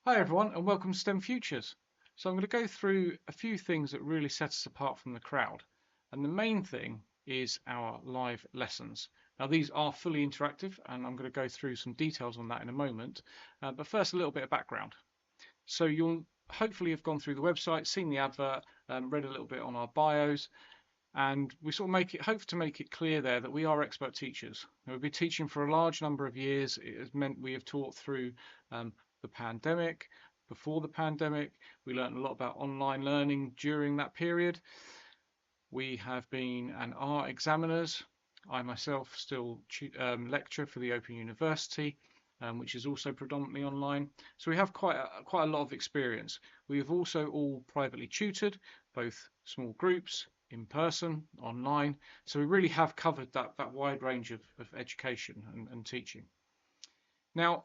Hi everyone and welcome to STEM Futures. So I'm going to go through a few things that really set us apart from the crowd. And the main thing is our live lessons. Now these are fully interactive and I'm going to go through some details on that in a moment. But first a little bit of background. So you'll hopefully have gone through the website, seen the advert, read a little bit on our bios, and we sort of hope to make it clear there that we are expert teachers. We've been teaching for a large number of years. It has meant we have taught through the pandemic, before the pandemic. We learned a lot about online learning during that period. We have been and are examiners. I myself still lecture for the Open University, which is also predominantly online. So we have quite a lot of experience. We have also all privately tutored, both small groups, in person, online. So we really have covered that wide range of education and teaching. Now,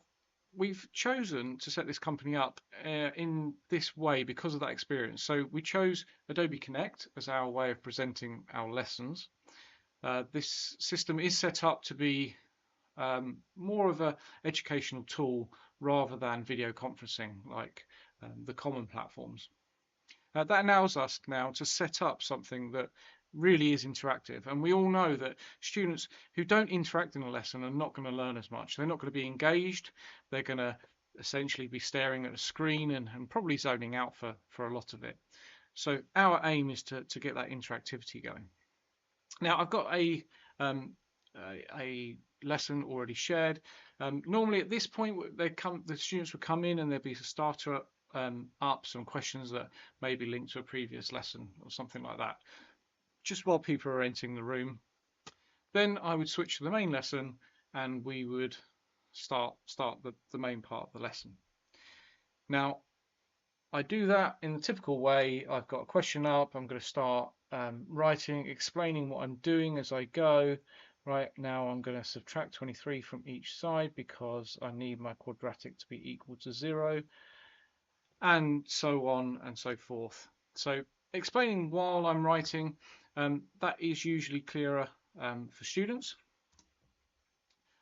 we've chosen to set this company up in this way because of that experience. So we chose Adobe Connect as our way of presenting our lessons. This system is set up to be more of an educational tool rather than video conferencing like the common platforms. That allows us now to set up something that really is interactive. And we all know that students who don't interact in a lesson are not going to learn as much. They're not going to be engaged. They're going to essentially be staring at a screen and probably zoning out for a lot of it. So our aim is to get that interactivity going. Now I've got a lesson already shared. Normally at this point the students would come in and there'd be a starter up some questions that may be linked to a previous lesson or something like that, just while people are entering the room. Then I would switch to the main lesson and we would start the main part of the lesson. Now I do that in the typical way. I've got a question up. I'm going to start writing, explaining what I'm doing as I go. Right now I'm going to subtract 23 from each side because I need my quadratic to be equal to 0, and so on and so forth. So explaining while I'm writing, that is usually clearer for students.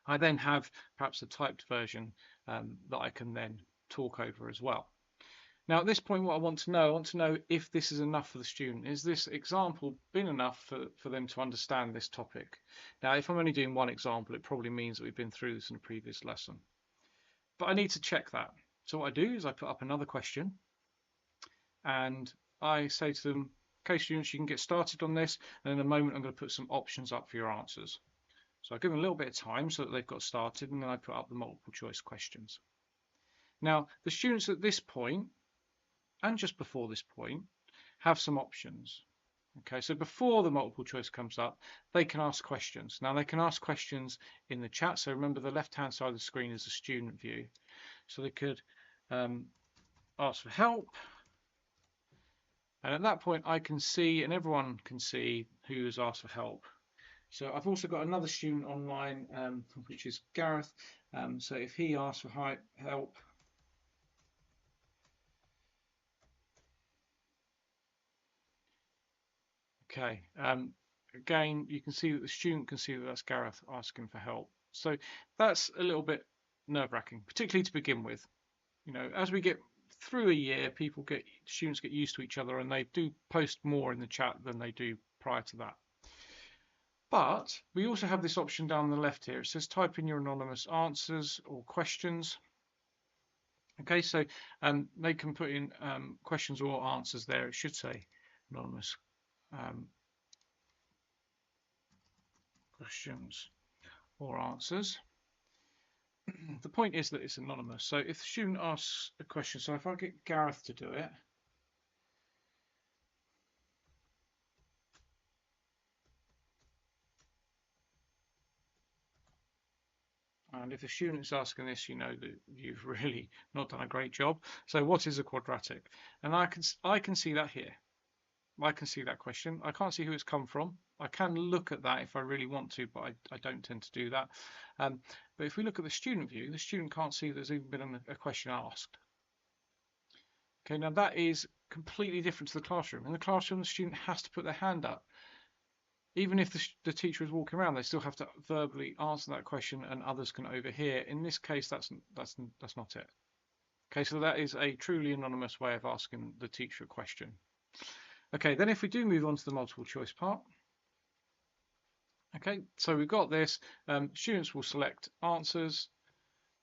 I then have perhaps a typed version that I can then talk over as well. Now at this point what I want to know if this is enough for the student. Is this example been enough for them to understand this topic? Now if I'm only doing one example, it probably means that we've been through this in a previous lesson. But I need to check that. So what I do is I put up another question and I say to them, okay students, you can get started on this, and in a moment I'm going to put some options up for your answers. So I give them a little bit of time so that they've got started, and then I put up the multiple choice questions. Now the students at this point and just before this point have some options. Okay, so before the multiple choice comes up, they can ask questions. Now they can ask questions in the chat. So remember the left hand side of the screen is the student view. So they could ask for help. And at that point I can see, and everyone can see, who has asked for help. So I've also got another student online, which is Gareth. So if he asks for help, okay, again, you can see that the student can see that that's Gareth asking for help. So that's a little bit nerve-wracking, particularly to begin with. You know, as we get through a year, students get used to each other and they do post more in the chat than they do prior to that. But we also have this option down the left here. It says type in your anonymous answers or questions. Okay, so they can put in questions or answers there. It should say anonymous questions or answers. The point is that it's anonymous. So if the student asks a question, so if I get Gareth to do it, and if the student is asking this, you know that you've really not done a great job. So what is a quadratic? And I can see that here. I can see that question. I can't see who it's come from. I can look at that if I really want to, but I don't tend to do that. But if we look at the student view, the student can't see there's even been a question asked. Okay, now that is completely different to the classroom. In the classroom, the student has to put their hand up. Even if the teacher is walking around, they still have to verbally answer that question and others can overhear. In this case, that's not it. Okay, so that is a truly anonymous way of asking the teacher a question. Okay, then if we do move on to the multiple choice part, okay, so we've got this. Students will select answers.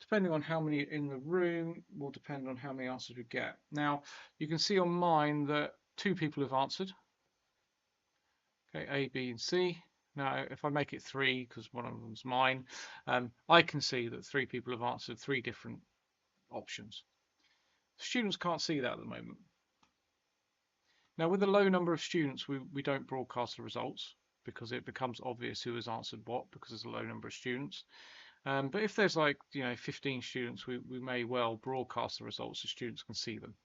Depending on how many in the room will depend on how many answers we get. Now, you can see on mine that 2 people have answered. Okay, A, B, and C. Now, if I make it 3, because one of them's mine, I can see that 3 people have answered 3 different options. Students can't see that at the moment. Now, with a low number of students, we don't broadcast the results because it becomes obvious who has answered what because there's a low number of students. But if there's like 15 students, we may well broadcast the results so students can see them.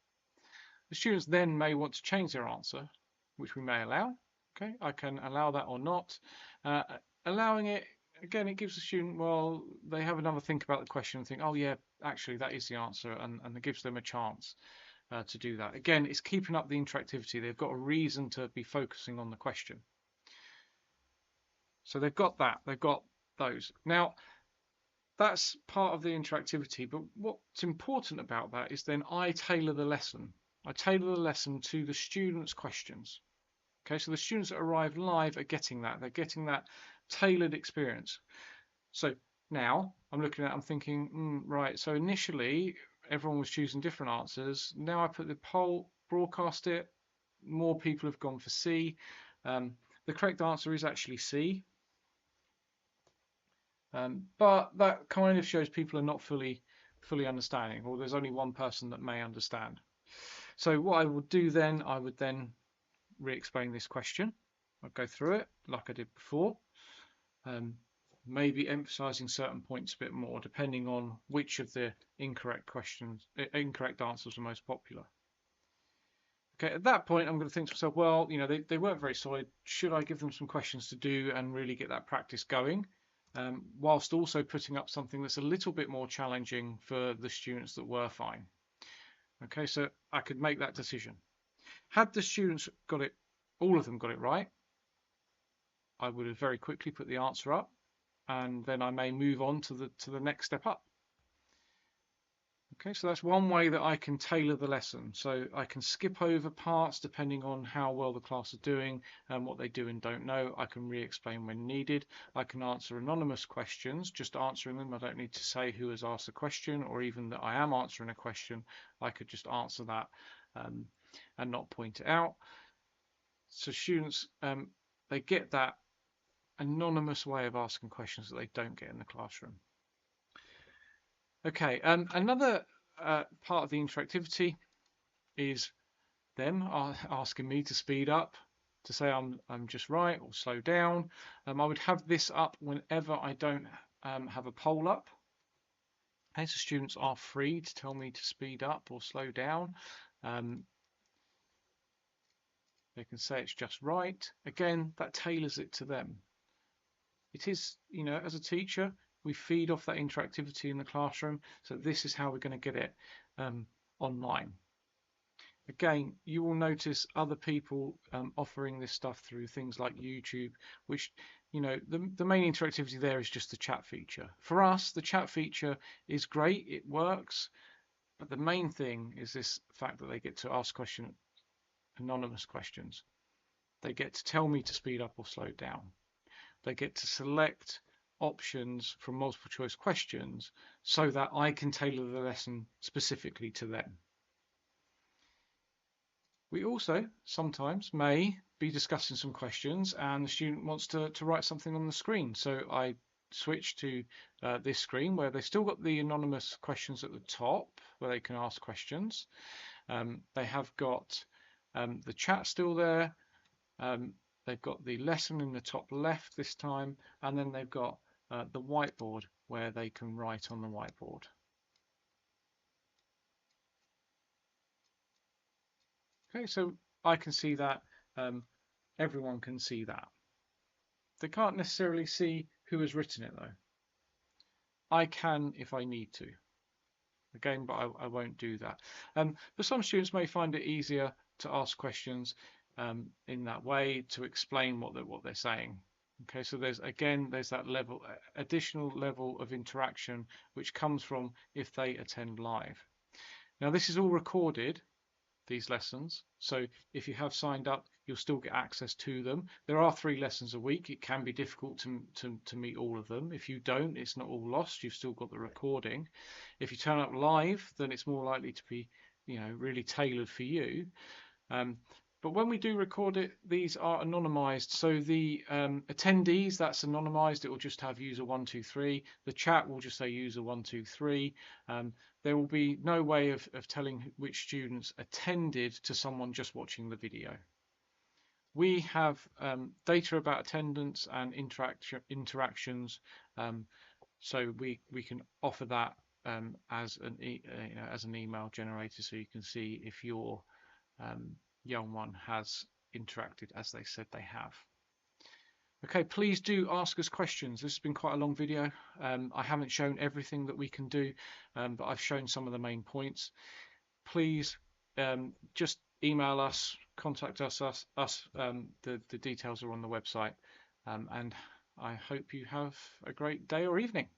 The students then may want to change their answer, which we may allow. Okay, I can allow that or not. Allowing it, again, it gives the student, well, they have another think about the question and think, oh yeah, actually that is the answer, and it gives them a chance to do that. Again, it's keeping up the interactivity. They've got a reason to be focusing on the question. So they've got that. They've got those. Now, that's part of the interactivity, but what's important about that is then I tailor the lesson. I tailor the lesson to the students' questions. Okay, so the students that arrive live are getting that. They're getting that tailored experience. So now I'm looking at, I'm thinking, right, so initially everyone was choosing different answers. Now I put the poll, broadcast it, more people have gone for C. The correct answer is actually C. But that kind of shows people are not fully understanding, or there's only one person that may understand. So what I would do then, I would then re-explain this question. I'd go through it like I did before, maybe emphasizing certain points a bit more, depending on which of the incorrect answers are most popular. Okay, at that point, I'm going to think to myself, well, they weren't very solid. Should I give them some questions to do and really get that practice going? Whilst also putting up something that's a little bit more challenging for the students that were fine. Okay, so I could make that decision. Had the students got it, all of them got it right, I would have very quickly put the answer up, and then I may move on to the next step up. Okay, so that's one way that I can tailor the lesson. So I can skip over parts depending on how well the class are doing and what they do and don't know. I can re-explain when needed. I can answer anonymous questions, just answering them. I don't need to say who has asked the question or even that I am answering a question. I could just answer that and not point it out. So students, they get that anonymous way of asking questions that they don't get in the classroom. Okay, another part of the interactivity is them asking me to speed up, to say I'm just right or slow down. I would have this up whenever I don't have a poll up. Okay, so students are free to tell me to speed up or slow down. They can say it's just right. Again, that tailors it to them. It is, as a teacher, we feed off that interactivity in the classroom. So this is how we're going to get it online. Again, you will notice other people offering this stuff through things like YouTube, which, the main interactivity there is just the chat feature. For us, the chat feature is great, it works, but the main thing is this fact that they get to ask anonymous questions. They get to tell me to speed up or slow down. They get to select options from multiple choice questions so that I can tailor the lesson specifically to them. We also sometimes may be discussing some questions and the student wants to write something on the screen. So I switch to this screen where they've still got the anonymous questions at the top where they can ask questions. They have got the chat still there. They've got the lesson in the top left this time, and then they've got the whiteboard where they can write on the whiteboard. Okay, so I can see that. Everyone can see that. They can't necessarily see who has written it though. I can if I need to. Again, but I won't do that. But some students may find it easier to ask questions in that way to explain what they're saying. Okay, so there's that additional level of interaction which comes from if they attend live. Now this is all recorded, these lessons, so if you have signed up, you'll still get access to them. There are 3 lessons a week. It can be difficult to meet all of them. If you don't, it's not all lost. You've still got the recording. If you turn up live, then it's more likely to be, really tailored for you. But when we do record it, these are anonymized. So the attendees, that's anonymized. It will just have user 123. The chat will just say user 123. There will be no way of telling which students attended to someone just watching the video. We have data about attendance and interactions, so we can offer that as an email generator, so you can see if your young one has interacted as they said they have. Okay, please do ask us questions. This has been quite a long video. I haven't shown everything that we can do, but I've shown some of the main points. Please just email us, contact us. The details are on the website, and I hope you have a great day or evening.